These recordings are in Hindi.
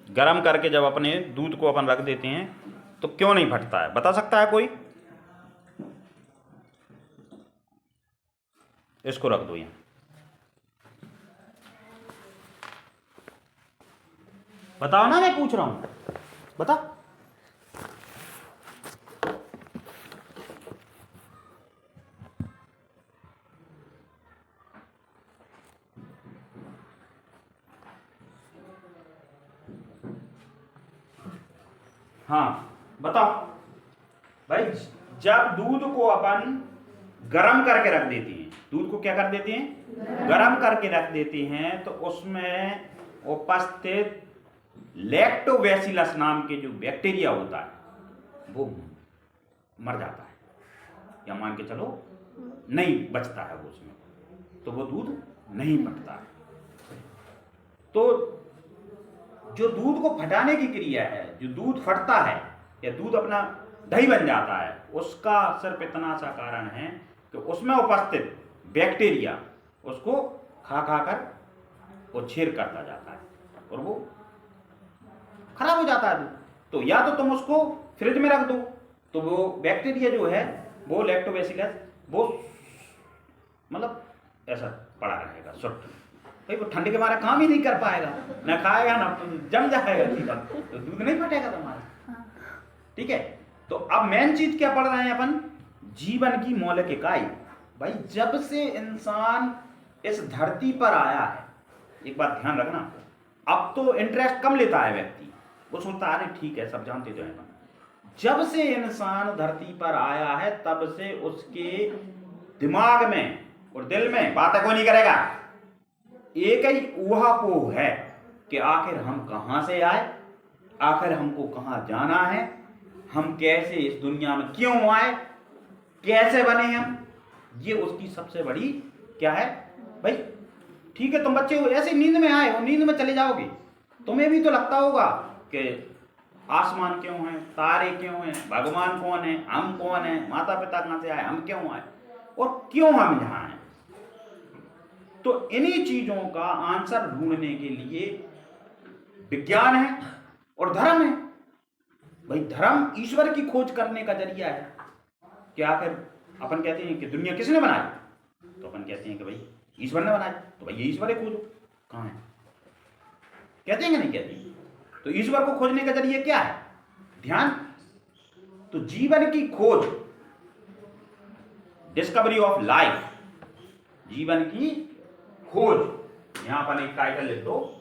गरम करके जब अपने दूध को अपन रख देते हैं तो क्यों नहीं फटता है? बता सकता है कोई? इसको रख दो यहाँ। बताओ ना, मैं पूछ रहा हूं, बता। हाँ बताओ भाई। जब दूध को अपन गरम करके रख देते हैं, दूध को क्या कर देते हैं? गरम करके रख देते हैं, तो उसमें उपस्थित लैक्टोबैसिलस नाम के जो बैक्टीरिया होता है वो मर जाता है, या मान के चलो नहीं बचता है वो उसमें, तो वो दूध नहीं फटता है। तो जो दूध को फटाने की क्रिया है, जो दूध फटता है या दूध अपना दही बन जाता है, उसका सिर्फ इतना सा कारण है कि उसमें उपस्थित बैक्टीरिया उसको खा खा कर वो छेर करता जाता है और वो खराब हो जाता है दूध। तो या तो तुम उसको फ्रिज में रख दो, तो वो बैक्टीरिया जो है वो लैक्टोबैसिलस वो मतलब ऐसा पड़ा रहेगा सुट, भाई वो ठंड के मारे काम ही नहीं कर पाएगा, ना खाएगा ना जम जाएगा सीधा, तो दूध नहीं फटेगा तुम्हारा। ठीक है, तो अब मेन चीज क्या पढ़ रहे हैं अपन? जीवन की मौलिक इकाई। भाई जब से इंसान इस धरती पर आया है, एक बात ध्यान रखना, अब तो इंटरेस्ट कम लेता है व्यक्ति, वो सोचता है अरे ठीक है सब जानते जो है। जब से इंसान धरती पर आया है तब से उसके दिमाग में और दिल में बातें कोई नहीं करेगा, एक ही ऊहापोह है कि आखिर हम कहां से आए, आखिर हमको कहां जाना है, हम कैसे इस दुनिया में क्यों आए, कैसे बने हम। ये उसकी सबसे बड़ी क्या है भाई। ठीक है, तुम बच्चे हो ऐसे नींद में आए हो, नींद में चले जाओगे, तुम्हें भी तो लगता होगा कि आसमान क्यों है, तारे क्यों हैं, भगवान कौन है, हम कौन है, माता पिता कहां से आए, हम क्यों आए और क्यों हम यहां हैं। तो इन्हीं चीजों का आंसर ढूंढने के लिए विज्ञान है और धर्म है। भाई धर्म ईश्वर की खोज करने का जरिया है कि आखिर अपन कहते हैं कि दुनिया किसने बनाई, तो अपन कहते हैं कि भाई ईश्वर ने बनाई, तो भाई ये ईश्वर है, खोजो कहां है, कहते हैं कि नहीं कहते हैं? तो ईश्वर को खोजने का जरिया क्या है? ध्यान। तो जीवन की खोज, डिस्कवरी ऑफ लाइफ, जीवन की खोज, यहां पर एक टाइटल लिख दो,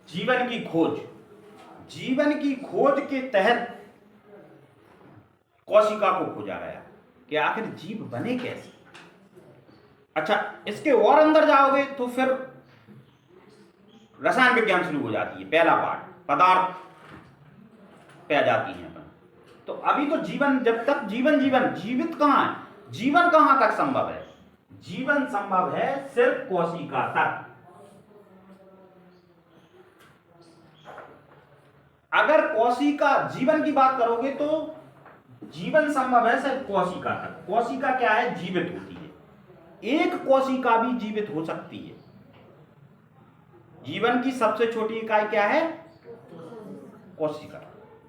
जीवन की खोज। जीवन की खोज के तहत कोशिका को खोजा गया कि आखिर जीव बने कैसे। अच्छा, इसके और अंदर जाओगे तो फिर रसायन विज्ञान शुरू हो जाती है, पहला पार्ट पदार्थ पे आ जाती है अपन। तो अभी तो जीवन, जब तक जीवन जीवित कहां है, जीवन कहां तक संभव है? जीवन संभव है सिर्फ कोशिका तक। अगर कोशिका जीवन की बात करोगे तो जीवन संभव है सिर्फ कोशिका तक। कोशिका क्या है? जीवित होती है। एक कोशिका भी जीवित हो सकती है। जीवन की सबसे छोटी इकाई क्या है? कोशिका।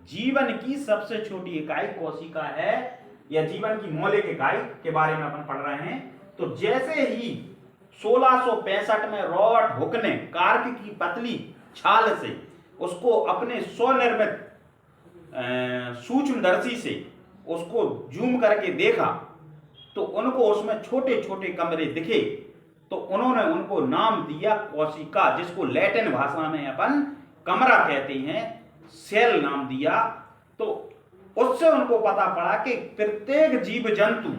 जीवन की सबसे छोटी इकाई कोशिका है, या जीवन की मौलिक इकाई के बारे में अपन पढ़ रहे हैं। तो जैसे ही 1665 में रॉबर्ट हुक ने कार्क की पतली छाल से उसको अपने स्वनिर्मित सूक्ष्मदर्शी से उसको जूम करके देखा, तो उनको उसमें छोटे छोटे कमरे दिखे, तो उन्होंने उनको नाम दिया कोशिका, जिसको लैटिन भाषा में अपन कमरा कहते हैं, सेल नाम दिया। तो उससे उनको पता पड़ा कि प्रत्येक जीव जंतु,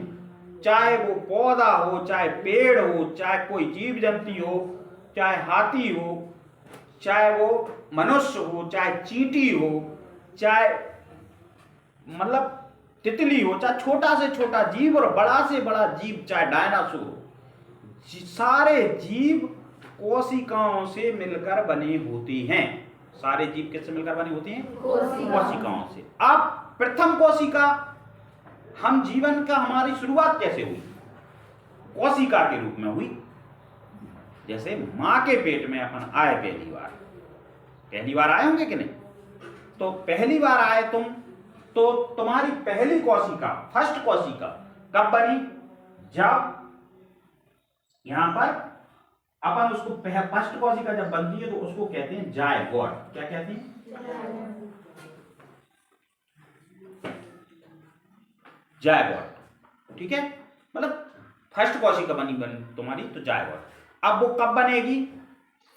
चाहे वो पौधा हो, चाहे पेड़ हो, चाहे कोई जीव जंतु हो, चाहे हाथी हो, चाहे वो मनुष्य हो, चाहे चींटी हो, चाहे मतलब तितली हो, चाहे छोटा से छोटा जीव और बड़ा से बड़ा जीव, चाहे डायनासोर हो, सारे जीव कोशिकाओं से मिलकर बने होते हैं। सारे जीव किससे मिलकर बने होते हैं? कोशिकाओं से। अब प्रथम कोशिका, हम जीवन का हमारी शुरुआत कैसे हुई? कोशिका के रूप में हुई। जैसे मां के पेट में अपन आए पहली बार आए होंगे कि नहीं? तो पहली बार आए तुम, तो तुम्हारी पहली कोशिका, फर्स्ट कोशिका कब बनी? जब यहां पर अपन उसको फर्स्ट कोशिका जब बनती है तो उसको कहते हैं जायगोट। क्या कहते हैं? जायगोट। ठीक है, मतलब फर्स्ट कोशिका बनी तुम्हारी तो जायगोट। अब वो कब बनेगी?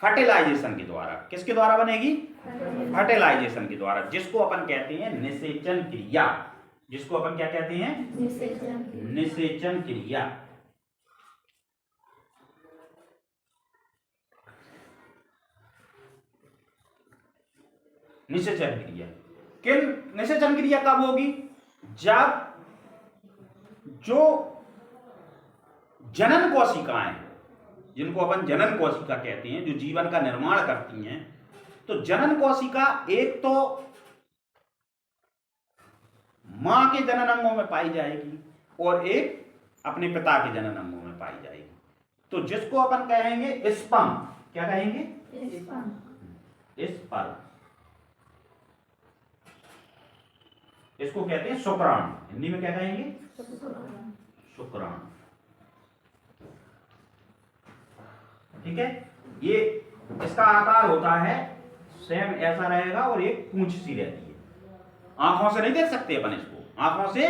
फर्टिलाइजेशन के द्वारा। किसके द्वारा बनेगी? फर्टिलाइजेशन के द्वारा, जिसको अपन कहते हैं निषेचन क्रिया। जिसको अपन क्या कहते हैं? निषेचन क्रिया। निषेचन क्रिया। निषेचन क्रिया कब होगी? जब जो जनन कोशिकाएं, जिनको अपन जनन कोशिका कहते हैं, जो जीवन का निर्माण करती हैं, तो जनन कोशिका एक तो मां के जनन अंगों में पाई जाएगी और एक अपने पिता के जनन अंगों में पाई जाएगी। तो जिसको अपन कहेंगे स्पर्म। क्या कहेंगे? स्पर्म। इसको कहते हैं शुक्राणु। हिंदी में क्या कहेंगे? शुक्राणु। ठीक है, ये इसका आकार होता है सेम ऐसा रहेगा और एक पूंछ सी रहती है। आंखों से नहीं देख सकते अपन इसको, आंखों से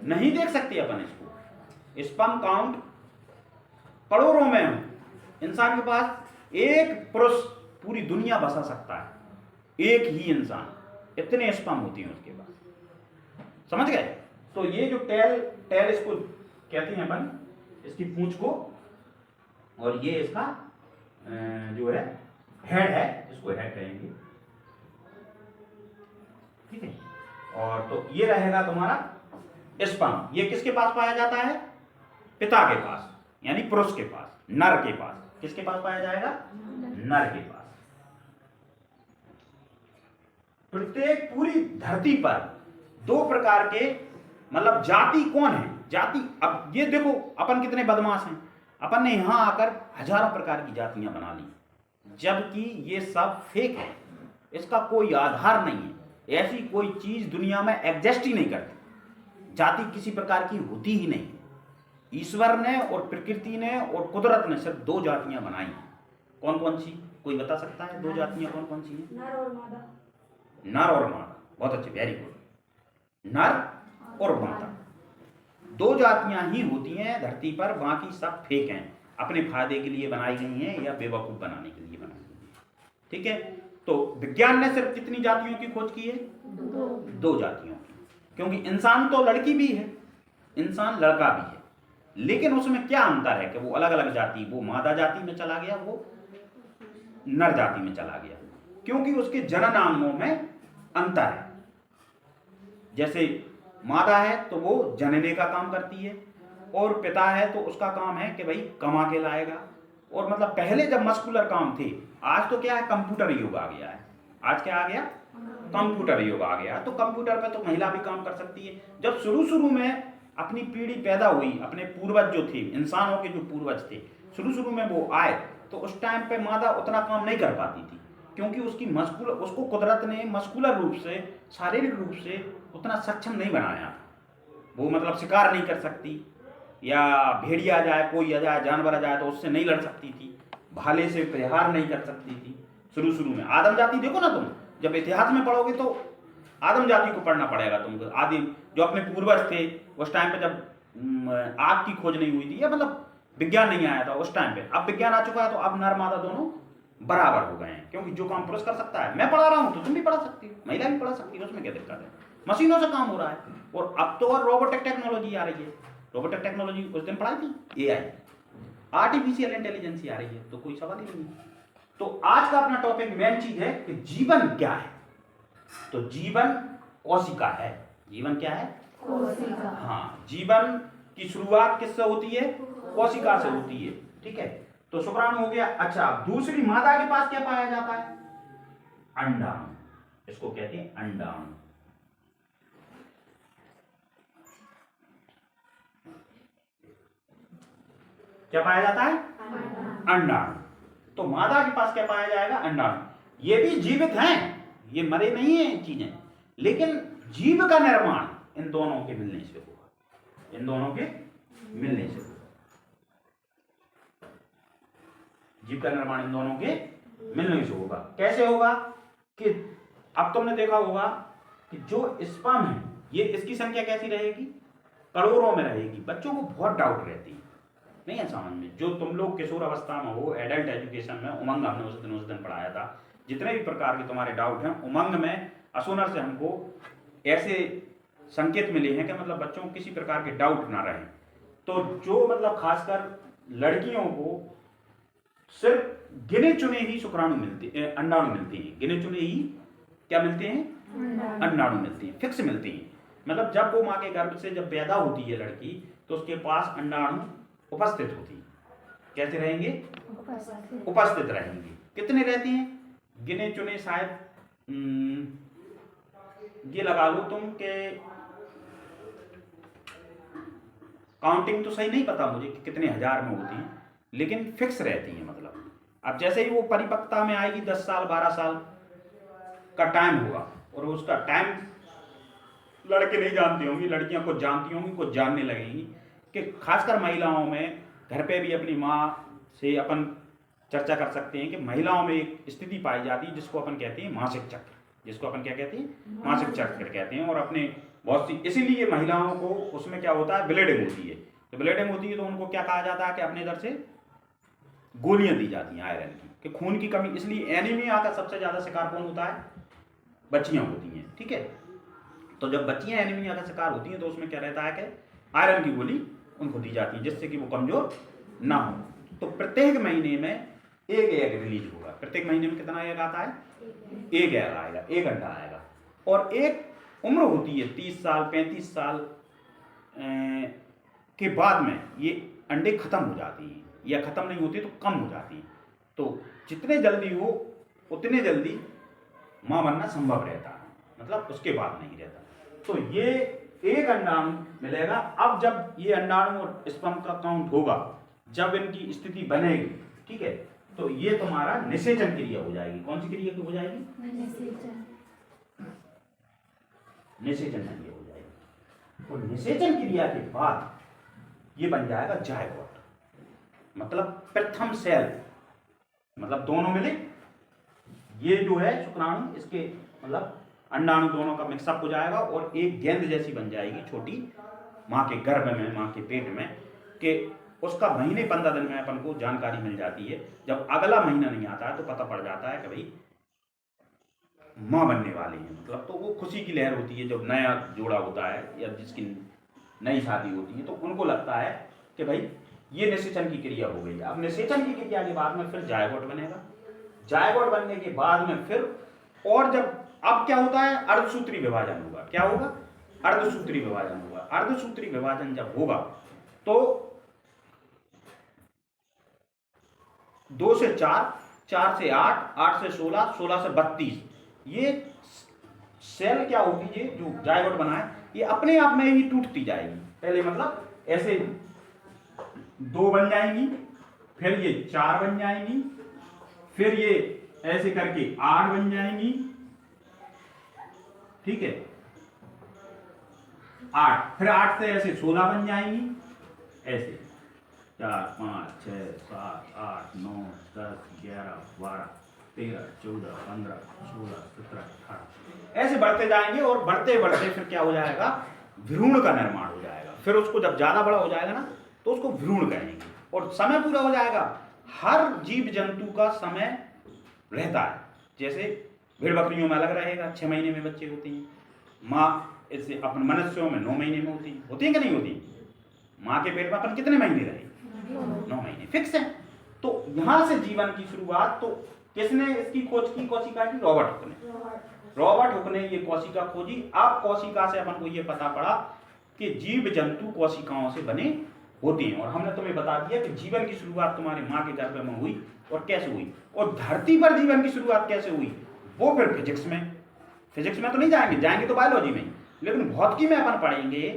नहीं देख सकते अपन इसको। स्पर्म काउंट करोड़ों में है। इंसान के पास एक पुरुष पूरी दुनिया बसा सकता है, एक ही इंसान, इतने स्पर्म होती हैं उसके पास। समझ गए? तो ये जो टेल इसको कहते हैं अपन, इसकी पूंछ को, और ये इसका जो है हेड है, इसको हेड कहेंगे। ठीक है, और तो ये रहेगा तुम्हारा स्पर्म। ये किसके पास पाया जाता है? पिता के पास, यानी पुरुष के पास, नर के पास। किसके पास पाया जाएगा? नर के पास। प्रत्येक पूरी धरती पर दो प्रकार के, मतलब जाति कौन है? जाति, अब ये देखो अपन कितने बदमाश हैं, अपन ने यहां आकर हजारों प्रकार की जातियां बना ली, जबकि ये सब फेक है, इसका कोई आधार नहीं है। ऐसी कोई चीज दुनिया में एग्जिस्ट ही नहीं करती। जाति किसी प्रकार की होती ही नहीं। ईश्वर ने और प्रकृति ने और कुदरत ने सिर्फ दो जातियां बनाई। कौन कौन सी? कोई बता सकता है? दो जातियां कौन कौन सी हैं? नर और मादा। नर और मादा। बहुत अच्छे, वेरी गुड। नर और मादा दो जातियां ही होती हैं धरती पर, बाकी सब फेक हैं, अपने फायदे के लिए बनाई गई हैं या बेवकूफ बनाने के लिए बनाई गई हैं। ठीक है, तो विज्ञान ने सिर्फ कितनी जातियों की खोज की है? दो जातियों की। क्योंकि इंसान तो लड़की भी है, इंसान लड़का भी है, लेकिन उसमें क्या अंतर है कि वो अलग अलग जाति, वो मादा जाति में चला गया, वो नर जाति में चला गया, क्योंकि उसके जनन अंगों में अंतर है। जैसे मादा है तो वो जनने का काम करती है, और पिता है तो उसका काम है कि भाई कमा के लाएगा। और मतलब पहले जब मस्कुलर काम थे, आज तो क्या है, कंप्यूटर युग आ गया है। आज क्या आ गया? कंप्यूटर युग आ गया। तो कंप्यूटर पे तो महिला भी काम कर सकती है। जब शुरू में अपनी पीढ़ी पैदा हुई, अपने पूर्वज जो थे, इंसानों के जो पूर्वज थे, शुरू में वो आए, तो उस टाइम पे मादा उतना काम नहीं कर पाती थी, क्योंकि उसको कुदरत ने मस्कुलर रूप से, शारीरिक रूप से उतना सक्षम नहीं बनाया था। वो मतलब शिकार नहीं कर सकती, या भेड़िया आ जाए, कोई आ जाए, जानवर आ जाए तो उससे नहीं लड़ सकती थी, भाले से प्रहार नहीं कर सकती थी शुरू में। आदम जाति देखो ना तुम, जब इतिहास में पढ़ोगे तो आदम जाति को पढ़ना पड़ेगा तुमको। आदि जो अपने पूर्वज थे, उस टाइम पे जब आग की खोज नहीं हुई थी, या मतलब विज्ञान नहीं आया था उस टाइम पे। अब विज्ञान आ चुका है, तो अब नर मादा दोनों बराबर हो गए हैं, क्योंकि जो काम पुरुष कर सकता है, मैं पढ़ा रहा हूं तो तुम भी पढ़ा सकती हो, महिला भी पढ़ा सकती है, उसमें क्या दिक्कत है? मशीनों से काम हो रहा है। और अब तो और रोबोटिक टेक्नोलॉजी आ रही है। रोबोटिक टेक्नोलॉजी उस दिन पढ़ाई थी, एआई, आर्टिफिशियल इंटेलिजेंस आ रही है, तो कोई सवाल ही नहीं है। तो आज का अपना टॉपिक मेन चीज है कि जीवन क्या है। तो जीवन कोशिका है। जीवन क्या है? कोशिका। हाँ, जीवन की शुरुआत किससे होती है? कोशिका से होती है। ठीक है, तो शुक्राणु हो गया। अच्छा, दूसरी मादा के पास क्या पाया जाता है? अंडाणु, इसको कहते हैं अंडाणु। क्या पाया जाता है? अंडाणु। तो मादा के पास क्या पाया जाएगा? अंडाणु। ये भी जीवित हैं, ये मरे नहीं हैं चीजें, लेकिन जीव का निर्माण इन दोनों के मिलने से होगा, इन दोनों के मिलने से होगा। जीव का निर्माण इन दोनों के मिलने से होगा। कैसे होगा? कि अब तुमने देखा होगा कि जो स्पर्म है, ये इसकी संख्या कैसी रहेगी? करोड़ों में रहेगी। बच्चों को बहुत डाउट रहती है, नहीं है समझ में। जो तुम लोग किशोर अवस्था में हो, एडल्ट एजुकेशन में, उमंग हमने उस दिन पढ़ाया था, जितने भी प्रकार के तुम्हारे डाउट हैं, उमंग में असोनर से हमको ऐसे संकेत मिले हैं कि मतलब बच्चों को किसी प्रकार के डाउट ना रहे। तो जो मतलब खासकर लड़कियों को सिर्फ गिने चुने ही शुक्राणु मिलते, अंडाणु मिलते हैं। गिने चुने ही क्या मिलते हैं? अंडाणु मिलते हैं, फिक्स मिलते हैं। मतलब जब वो माँ के गर्भ से जब पैदा होती है लड़की, तो उसके पास अंडाणु उपस्थित होती है। कैसे रहेंगे? उपस्थित रहेंगे। कितने रहते हैं? गिने चुने, शायद ये लगा लो तुम के, काउंटिंग तो सही नहीं पता मुझे कि कितने हजार में होती हैं, लेकिन फिक्स रहती हैं। मतलब अब जैसे ही वो परिपक्वता में आएगी, 10 साल 12 साल का टाइम होगा, और उसका टाइम लड़के नहीं जानते होंगे, लड़कियां कुछ जानती होंगी, कुछ जानने लगेंगी। कि खासकर महिलाओं में, घर पे भी अपनी माँ से अपन चर्चा कर सकते हैं कि महिलाओं में एक स्थिति पाई जाती है जिसको अपन कहते हैं मासिक चक्र, जिसको अपन क्या कहते हैं? मासिक चक्र कहते हैं। और अपने बहुत सी, इसीलिए महिलाओं को उसमें क्या होता है? ब्लीडिंग होती है। तो ब्लीडिंग होती है तो उनको क्या कहा जाता है कि अपने इधर से गोलियां दी जाती हैं आयरन की, कि खून की कमी। इसलिए एनीमिया का सबसे ज्यादा शिकार कौन होता है? बच्चियां होती हैं, ठीक है। तो जब बच्चियां एनीमिया का शिकार होती हैं तो उसमें क्या रहता है कि आयरन की गोली उनको दी जाती है, जिससे कि वो कमजोर ना हो। तो प्रत्येक महीने में एक एग रिलीज होगा। प्रत्येक महीने में कितना एग आता है? एक एग आएगा, एक अंडा आएगा। और एक उम्र होती है 30 साल 35 साल के बाद में ये अंडे खत्म हो जाती हैं, या खत्म नहीं होती तो कम हो जाती हैं। तो जितने जल्दी हो उतने जल्दी मां बनना संभव रहता है, मतलब उसके बाद नहीं रहता। तो ये एक अंडाणु मिलेगा। अब जब ये अंडाणु और स्पर्म का काउंट होगा, जब इनकी स्थिति बनेगी, ठीक है, तो ये तुम्हारा निषेचन क्रिया हो जाएगी। कौन सी क्रिया हो जाएगी? निषेचन क्रिया हो जाएगी। और निषेचन क्रिया के बाद ये बन जाएगा जायगोट, मतलब प्रथम सेल, मतलब दोनों मिले। ये जो है शुक्राणु, इसके मतलब अंडाणु दोनों का मिक्सअप हो जाएगा और एक गेंद जैसी बन जाएगी छोटी माँ के गर्भ में, माँ के पेट में। कि उसका महीने 15 दिन में अपन को जानकारी मिल जाती है। जब अगला महीना नहीं आता है तो पता पड़ जाता है कि भाई माँ बनने वाली है। मतलब तो वो खुशी की लहर होती है। जब नया जोड़ा होता है या जिसकी नई शादी होती है तो उनको लगता है कि भाई ये निषेचन की क्रिया हो गई। अब निषेचन की क्रिया के बाद में फिर जायगोट बनेगा। जायगोट बनने के बाद में फिर, और जब अब क्या होता है? अर्धसूत्री विभाजन होगा। क्या होगा? अर्धसूत्री विभाजन होगा। अर्धसूत्री विभाजन जब होगा तो 2 से 4, 4 से 8, 8 से 16, 16 से 32, ये सेल क्या होगी? ये जो जायगोट बना है ये अपने आप में ही टूटती जाएगी। पहले मतलब ऐसे 2 बन जाएंगी, फिर ये 4 बन जाएंगी, फिर ये ऐसे करके 8 बन जाएंगी, ठीक है, 8, फिर 8 से ऐसे 16 बन जाएंगी, ऐसे 4 5 6 7 8 9 10 11 12 13 14 15 16 17 18 ऐसे बढ़ते जाएंगे। और बढ़ते बढ़ते फिर क्या हो जाएगा? भ्रूण का निर्माण हो जाएगा। फिर उसको जब ज्यादा बड़ा हो जाएगा ना तो उसको भ्रूण कहेंगे, और समय पूरा हो जाएगा। हर जीव जंतु का समय रहता है। जैसे भेड़ बकरियों में अलग रहेगा, 6 महीने में बच्चे होते हैं। माँ इससे अपन मनुष्यों में 9 महीने में होती है कि नहीं होती? माँ के पेट में अपन कितने महीने रहे? 9 महीने फिक्स है। तो यहां से जीवन की शुरुआत तो किसने इसकी खोज की? कोशिका की। रॉबर्ट हुक ने। रॉबर्ट हुक ने ये कोशिका खोजी। अब कोशिका से अपन को ये पता पड़ा कि जीव जंतु कोशिकाओं से बने होते हैं। और हमने तुम्हें बता दिया कि जीवन की शुरुआत तुम्हारी माँ के गर्भ में हुई। और कैसे हुई? और धरती पर जीवन की शुरुआत कैसे हुई? वो फिर फिजिक्स में तो नहीं जाएंगे, जाएंगे तो बायोलॉजी में, लेकिन भौतिकी में अपन पढ़ेंगे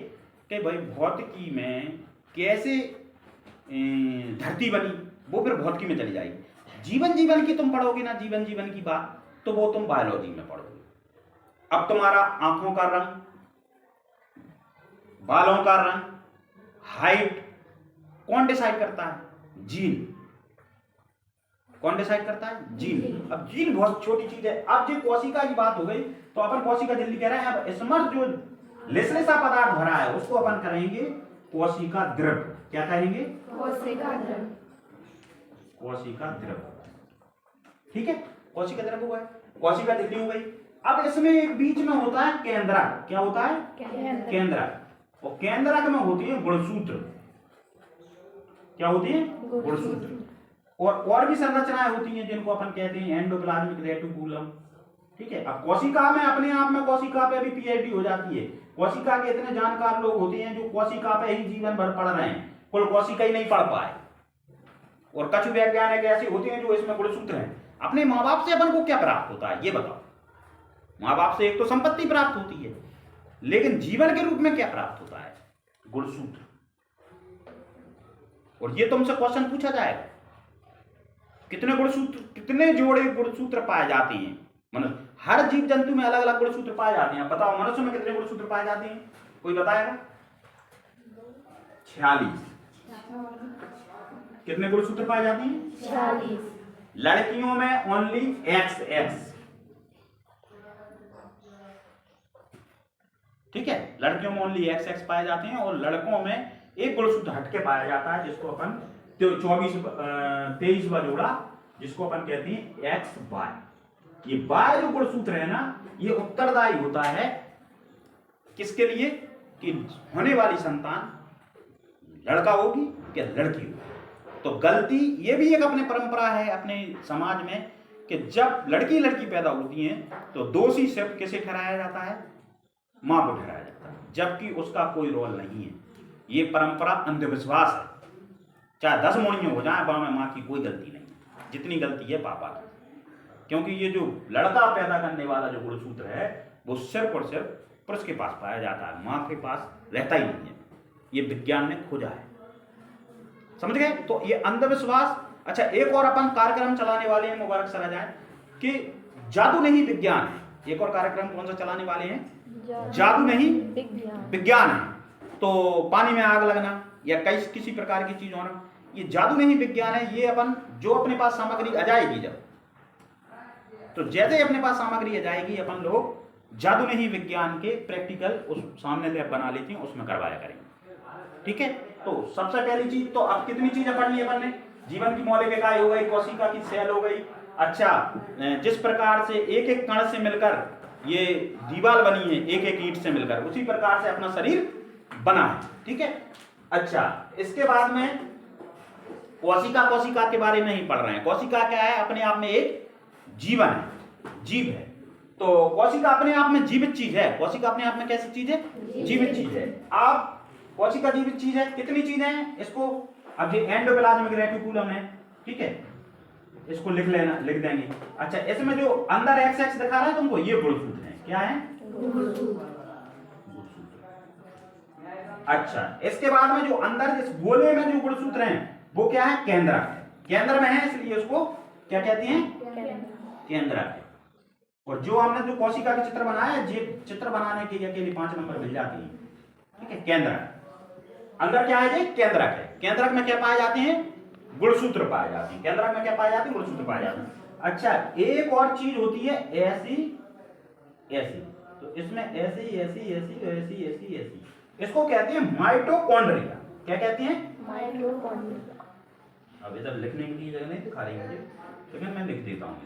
कि भाई भौतिकी में कैसे धरती बनी, वो फिर भौतिकी में चली जाएगी। जीवन की तुम पढ़ोगे ना, जीवन की बात, तो वो तुम बायोलॉजी में पढ़ोगे। अब तुम्हारा आंखों का रंग, बालों का रंग, हाइट कौन डिसाइड करता है? जीन। कौन डिसाइड करता है? जीन। अब जीन बहुत छोटी चीज है। अब जो कोशिका की बात हो गई तो अपन कोशिका जल्दी कह रहे हैं। अब इसमें जो लेसलेसा पदार्थ भरा है उसको अपन करेंगे कोशिका द्रव। क्या कहेंगे? कोशिका द्रव। कोशिका द्रव, ठीक है। कोशिका द्रव हुआ है, कोशिका झिल्ली हो गई। अब इसमें बीच में होता है केंद्रक। क्या होता है? केंद्रक। और केंद्रक में होती है गुणसूत्र। क्या होती है? गुणसूत्र। और भी संरचनाएं होती हैं जिनको अपन कहते हैं एंडोप्लाज्मिक रेटिकुलम, ठीक है। अब कोशिका में अपने आप में कोशिका पे भी पीएचडी हो जाती है। कोशिका के इतने जानकार लोग होते हैं जो कोशिका पे ही जीवन भर पढ़ रहे हैं, कुल कोशिका ही नहीं पढ़ पाए। और कुछ वैज्ञानिक ऐसे होते हैं जो इसमें गुणसूत्र हैं। अपने माँ बाप से अपन को क्या प्राप्त होता है ये बताओ? माँ बाप से एक तो संपत्ति प्राप्त होती है, लेकिन जीवन के रूप में क्या प्राप्त होता है? गुणसूत्र। और ये तुमसे क्वेश्चन पूछा जाएगा, कितने गुणसूत्र, कितने जोड़े गुणसूत्र पाए जाते हैं? मनुष्य, हर जीव जंतु में अलग अलग गुणसूत्र पाए जाते हैं। बताओ मनुष्य में कितने गुणसूत्र पाए जाते हैं? कोई बताएगा? 46। कितने गुणसूत्र पाए जाते हैं? 46। लड़कियों में ओनली XX, ठीक है। लड़कियों में ओनली XX पाए जाते हैं और लड़कों में एक गुणसूत्र हटके पाया जाता है जिसको अपन 23वां जोड़ा, जिसको अपन कहते हैं XY। ये Y जो गुणसूत्र है ना, ये उत्तरदायी होता है किसके लिए? कि होने वाली संतान लड़का होगी क्या लड़की होगी। तो गलती, ये भी एक अपने परंपरा है अपने समाज में कि जब लड़की पैदा होती है तो दोषी सिर्फ किसे ठहराया जाता है? मां को ठहराया जाता है, जबकि उसका कोई रोल नहीं है। ये परंपरा अंधविश्वास है। चाहे 10 मोड़ियां हो जाए, वहां में मां की कोई गलती नहीं, जितनी गलती है पापा की। क्योंकि ये जो लड़का पैदा करने वाला जो गुणसूत्र है वो सिर्फ और सिर्फ पुरुष के पास पाया जाता है, मां के पास रहता ही नहीं है। ये विज्ञान ने खोजा है, समझ गए? तो ये अंधविश्वास। अच्छा, एक और अपन कार्यक्रम चलाने वाले हैं, मुबारक सरा जाए, कि जादू नहीं विज्ञान है। एक और कार्यक्रम कौन सा चलाने वाले हैं? जादू नहीं विज्ञान है। तो पानी में आग लगना या किसी प्रकार की चीज होना, ये जादू नहीं विज्ञान है। ये अपन जो अपने पास सामग्री आ जाएगी, जब तो जैसे अपने पास सामग्री आ जाएगी, अपन लोग जादू नहीं विज्ञान के प्रैक्टिकल उस सामने लैब बना लेते हैं, उसमें करवाया करेंगे, ठीक है। तो सबसे पहली चीज, तो अब कितनी चीजें पढ़नी है अपन ने? जीवन की मौलिक इकाई हो गई, कोशिका की सेल हो गई। अच्छा, जिस प्रकार से एक एक कण से मिलकर ये दीवार बनी है, एक एक ईंट से मिलकर, उसी प्रकार से अपना शरीर बना है, ठीक है। अच्छा, इसके बाद में कोशिका के बारे में ही पढ़ रहे हैं। कोशिका क्या है? अपने आप में एक जीवन है, जीव है। तो कोशिका अपने आप में जीवित चीज है। कोशिका अपने आप में कैसी चीज है? जीवित चीज है। आप कोशिका जीवित चीज है। कितनी चीजें हैं इसको? अब ये एंडोप्लाज्मिक रेटिकुलम है, ठीक है, इसको लिख लेना, लिख देंगे। अच्छा, इसमें जो अंदर XX दिखा रहा है तुमको, ये गुणसूत्र है। क्या है? गुणसूत्र। अच्छा, इसके बाद में जो अंदर इस गोले में जो गुणसूत्र हैं वो क्या है? केंद्रक है। केंद्र में है, इसलिए उसको क्या कहते हैं? केंद्रक है। और जो हमने जो कोशिका के चित्र बनाया है, ये चित्र बनाने के लिए 5 नंबर मिल जाती है, ठीक है। केंद्रक अंदर क्या है? ये केंद्रक है। केंद्रक में क्या पाए जाते हैं? गुणसूत्र पाए जाते हैं। केंद्रक में क्या पाए जाते हैं? गुणसूत्र पाए जाते हैं। अच्छा, एक और चीज होती है ऐसी ऐसी, तो इसमें ऐसी ऐसी ऐसी ऐसी ऐसी ऐसी, इसको कहते हैं माइटोकॉन्ड्रिया। क्या कहते हैं? माइटोकॉन्ड्रिया। अब इधर लिखने के लिए जगह नहीं दिखा रही मुझे, लेकिन मैं लिख देता हूँ,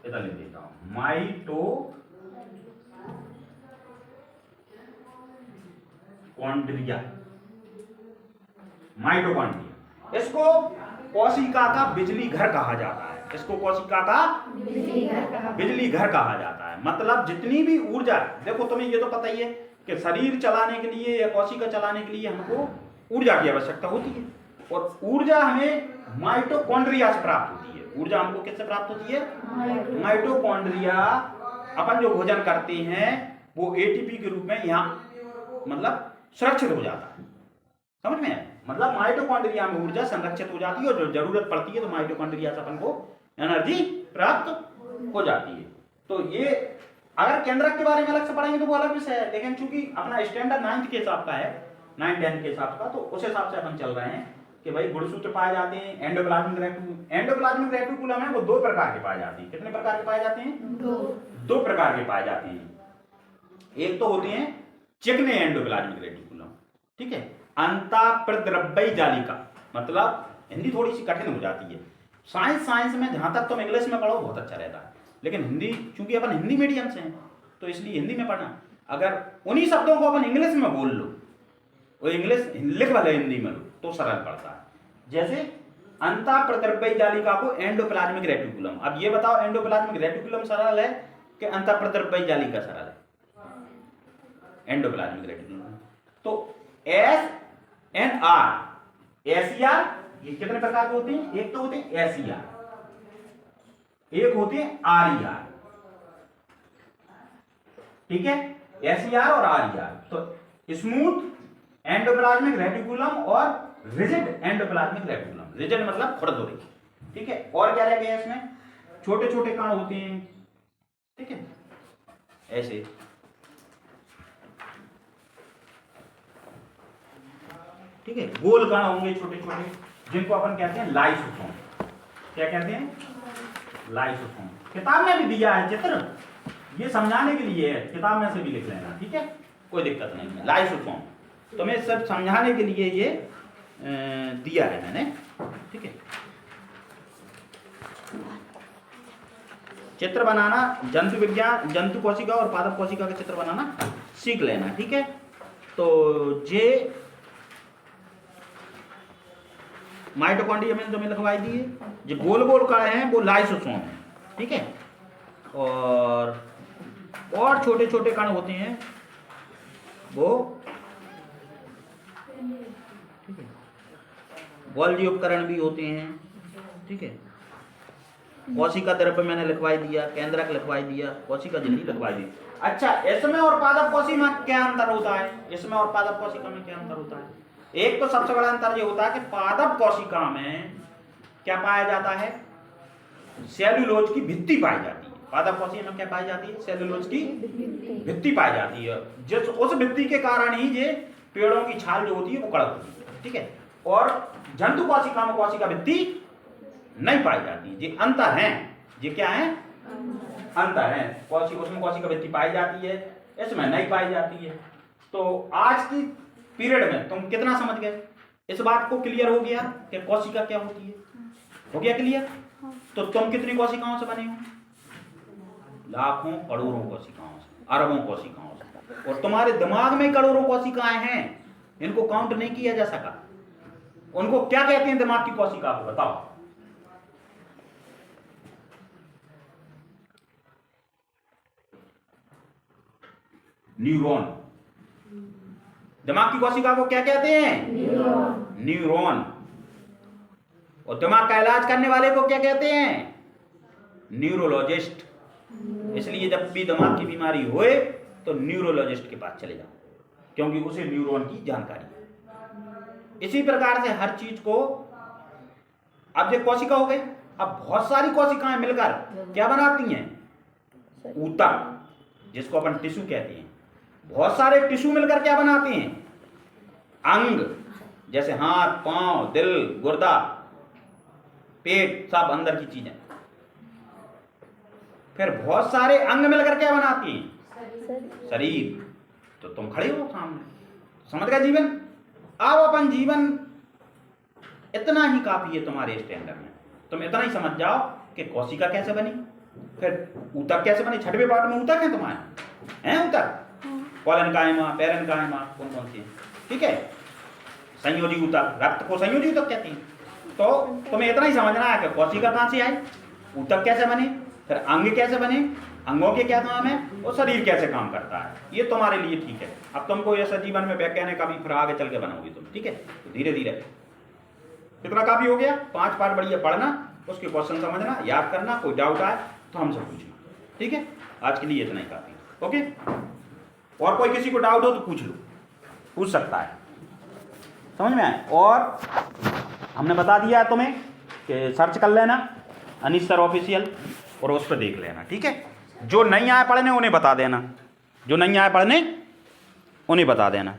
इधर लिख देता हूँ। माइटोकॉन्ड्रिया। इसको कोशिका का बिजली घर कहा जाता है। इसको कोशिका का बिजली घर कहा जाता है। मतलब जितनी भी ऊर्जा, देखो तुम्हें ये तो पता ही है कि शरीर चलाने के लिए या कोशिका चलाने के लिए हमको ऊर्जा की आवश्यकता होती है, और ऊर्जा हमें माइटोकॉन्ड्रिया से प्राप्त होती है। ऊर्जा हमको किससे प्राप्त होती है? माइटोकॉन्ड्रिया अपन जो भोजन करते हैं वो एटीपी के रूप में यहाँ मतलब सुरक्षित हो जाता है। समझ में? मतलब माइटोकॉन्ड्रिया में ऊर्जा संरक्षित हो जाती है और जो जरूरत पड़ती है तो माइटोकॉन्ड्रिया से अपन को एनर्जी प्राप्त हो जाती है। तो ये अगर केंद्रक के बारे में अलग से पढ़ेंगे तो वो अलग विषय है, लेकिन चूंकि अपना स्टैंडर्ड 9th के हिसाब का है, 9-10 के हिसाब का, तो उस हिसाब से अपन चल रहे हैं कि भाई गुणसूत्र पाए जाते हैं। एंडोप्लाज्मिक रेटिकुलम है वो 2 प्रकार के पाए जाते हैं। कितने प्रकार के पाए जाते हैं? 2 प्रकार के पाए जाते हैं। एक तो होते हैं चिकने एंडोप्लाज्मिक रेटिकुलम, ठीक है, अंतःप्रद्रव्य जालिका, मतलब हिंदी थोड़ी सी कठिन हो जाती है। साइंस में जहां तक तुम इंग्लिश में पढ़ो बहुत अच्छा रहता है, लेकिन हिंदी चूंकि अपन हिंदी मीडियम से हैं तो इसलिए हिंदी में पढ़ना। अगर उन्हीं शब्दों को अपन इंग्लिश में बोल लो, वो इंग्लिश लिख वाले हिंदी में लो तो सरल पड़ता है। जैसे अंतःप्रद्रव्य जालिका को एंडोप्लाज्मिक रेटिकुलम। अब ये बताओ एंडोप्लाज्मिक रेटिकुलम सरल है कि अंतःप्रद्रव्य जालिका सरल है? Endoplasmic reticulum. तो एस एंड आर, एसईआर, ये कितने प्रकार के होते हैं? एक तो होते हैं एसईआर, एक होते हैं आरईआर, ठीक है, एसईआर और आरईआर। तो स्मूथ एंडोप्लाज्मिक रेटिकुलम और रिजिड एंडोप्लाज्मिक रेटिकुलम। रिजिड मतलब खुरदुरी, ठीक है। और क्या रह गया इसमें? छोटे छोटे कण होते हैं, ठीक है, ऐसे, ठीक है, गोल कण होंगे छोटे छोटे, जिनको अपन कहते हैं लाइसोसोम। क्या कहते हैं? लाइसोसोम। किताब में भी दिया है चित्र, ये समझाने के लिए है, किताब में से भी लिख लेना, ठीक है, कोई दिक्कत नहीं है। लाइसोसोम तुम्हें सब समझाने के लिए ये दिया है मैंने, ठीक है। चित्र बनाना, जंतु विज्ञान, जंतु कोशिका और पादप कोशिका का चित्र बनाना सीख लेना, ठीक है। तो ये माइटोकॉन्ड्रिया में जो मैं लिखवाई दी है, जो गोल गोल कण हैं वो लाइसोसोम है, ठीक है। और छोटे छोटे कण होते हैं वो, ठीक है, गोल्जी उपकरण भी होते हैं, ठीक है। कोशिका द्रव्य मैंने लिखवाई दिया, केंद्रक लिखवाई दिया, कोशिका झिल्ली लिखवाई दी। अच्छा, इसमें और पादप कोशिका में क्या अंतर होता है? इसमें और पादप कोशिका में क्या अंतर होता है? एक तो सबसे बड़ा अंतर ये होता है कि पादप कोशिका में क्या पाया जाता है? सेल्यूलोज की भित्ति पाई जाती है। पादप कोशिका में क्या पाई जाती है? सेल्यूलोज की भित्ति पाई जाती है, जिस उस भित्ति के कारण ही ये पेड़ों की छाल जो होती है वो कड़क होती है, ठीक है। और जंतु कोशिका में कोशिका भित्ति नहीं पाई जाती। ये अंतर है, ये क्या है? अंतर है। उसमें कोशिका भित्ति पाई जाती है, इसमें नहीं पाई जाती है। तो आज की पीरियड में तुम कितना समझ गए? इस बात को क्लियर हो गया कि कोशिका क्या होती है? हो गया क्लियर? तो तुम कितनी कोशिकाओं से बने हो? लाखों करोड़ों कोशिकाओं से, अरबों कोशिकाओं से। और तुम्हारे दिमाग में करोड़ों कोशिकाएं हैं, इनको काउंट नहीं किया जा सका। उनको क्या कहते हैं दिमाग की कोशिका को? बताओ। न्यूरॉन। दिमाग की कोशिका को क्या कहते हैं? न्यूरॉन। और दिमाग का इलाज करने वाले को क्या कहते हैं? न्यूरोलॉजिस्ट। इसलिए जब भी दिमाग की बीमारी होए तो न्यूरोलॉजिस्ट के पास चले जाओ, क्योंकि उसे न्यूरॉन की जानकारी है। इसी प्रकार से हर चीज को, अब ये कोशिका हो गई, अब बहुत सारी कोशिकाएं मिलकर क्या बनाती हैं? ऊतक, जिसको अपन टिश्यू कहते हैं। बहुत सारे टिश्यू मिलकर क्या बनाते हैं? अंग, जैसे हाथ, पांव, दिल, गुर्दा, पेट, सब अंदर की चीजें। फिर बहुत सारे अंग मिलकर क्या बनाती हैं? शरीर। तो तुम खड़े हो सामने, समझ गए जीवन? अब अपन जीवन इतना ही काफी है तुम्हारे स्टैंडर्ड में। तुम इतना ही समझ जाओ कि कोशिका कैसे बनी, फिर ऊतक कैसे बनी। 6वें पार्ट में ऊतक है तुम्हारे, हैं ऊतक? पॉलेनकाइमा, पेरेनकाइमा, कौन कौन सी, ठीक है। संयोजी ऊतक, रक्त को संयोजी ऊतक कहते हैं। तो तुम्हें इतना ही समझना है कि कोशिका कहां से आई, ऊतक कैसे बने, फिर अंग कैसे बने, अंगों के क्या काम है, और शरीर कैसे काम करता है। ये तुम्हारे लिए ठीक है। अब तुमको ऐसा जीवन में वैज्ञानिक का भी फिर आगे चल के बनाओगे तुम, ठीक है। तो धीरे धीरे कितना काफी हो गया? 5 पार्ट बढ़िया पढ़ना, उसके क्वेश्चन समझना, याद करना, कोई डाउट आए तो हमसे पूछना। ठीक है, आज के लिए इतना ही काफी। ओके, और कोई किसी को डाउट हो तो पूछ लो, पूछ सकता है। समझ में आए? और हमने बता दिया है तुम्हें कि सर्च कर लेना अनीश सर ऑफिशियल और उस पर देख लेना। ठीक है, जो नहीं आए पढ़ने उन्हें बता देना, जो नहीं आए पढ़ने उन्हें बता देना।